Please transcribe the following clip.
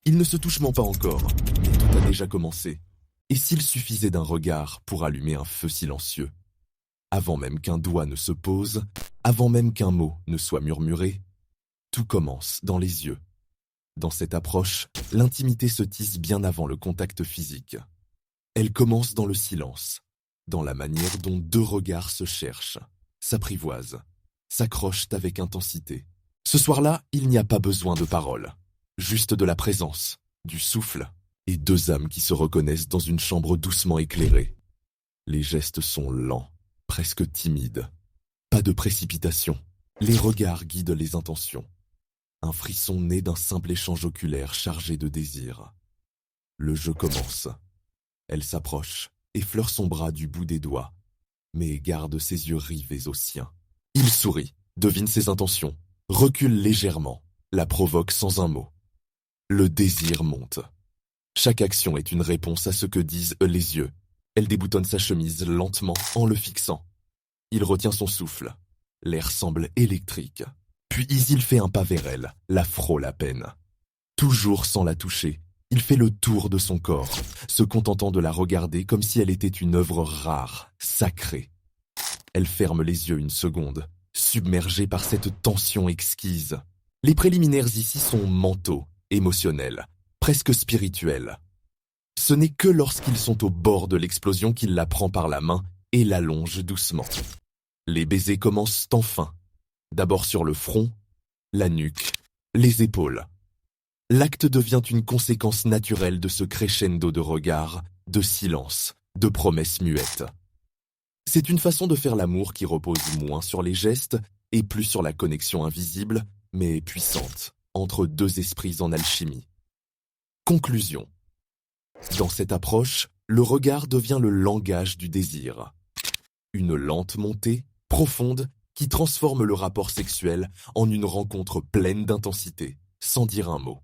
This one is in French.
Ils ne se touchent pas encore, mais tout a déjà commencé. Et s'il suffisait d'un regard pour allumer un feu silencieux? Avant même qu'un doigt ne se pose, avant même qu'un mot ne soit murmuré, tout commence dans les yeux. Dans cette approche, l'intimité se tisse bien avant le contact physique. Elle commence dans le silence, dans la manière dont deux regards se cherchent, s'apprivoisent, s'accrochent avec intensité. Ce soir-là, il n'y a pas besoin de paroles, juste de la présence, du souffle, et deux âmes qui se reconnaissent dans une chambre doucement éclairée. Les gestes sont lents, presque timides. Pas de précipitation. Les regards guident les intentions. Un frisson né d'un simple échange oculaire chargé de désir. Le jeu commence. Elle s'approche, effleure son bras du bout des doigts, mais garde ses yeux rivés aux siens. Il sourit, devine ses intentions, recule légèrement, la provoque sans un mot. Le désir monte. Chaque action est une réponse à ce que disent les yeux. Elle déboutonne sa chemise lentement en le fixant. Il retient son souffle. L'air semble électrique. Puis il fait un pas vers elle, la frôle à peine. Toujours sans la toucher, il fait le tour de son corps, se contentant de la regarder comme si elle était une œuvre rare, sacrée. Elle ferme les yeux une seconde, submergée par cette tension exquise. Les préliminaires ici sont mentaux, émotionnels, presque spirituels. Ce n'est que lorsqu'ils sont au bord de l'explosion qu'il la prend par la main et l'allonge doucement. Les baisers commencent enfin, d'abord sur le front, la nuque, les épaules. L'acte devient une conséquence naturelle de ce crescendo de regards, de silence, de promesses muettes. C'est une façon de faire l'amour qui repose moins sur les gestes et plus sur la connexion invisible, mais puissante, entre deux esprits en alchimie. Conclusion. Dans cette approche, le regard devient le langage du désir. Une lente montée, profonde, qui transforme le rapport sexuel en une rencontre pleine d'intensité, sans dire un mot.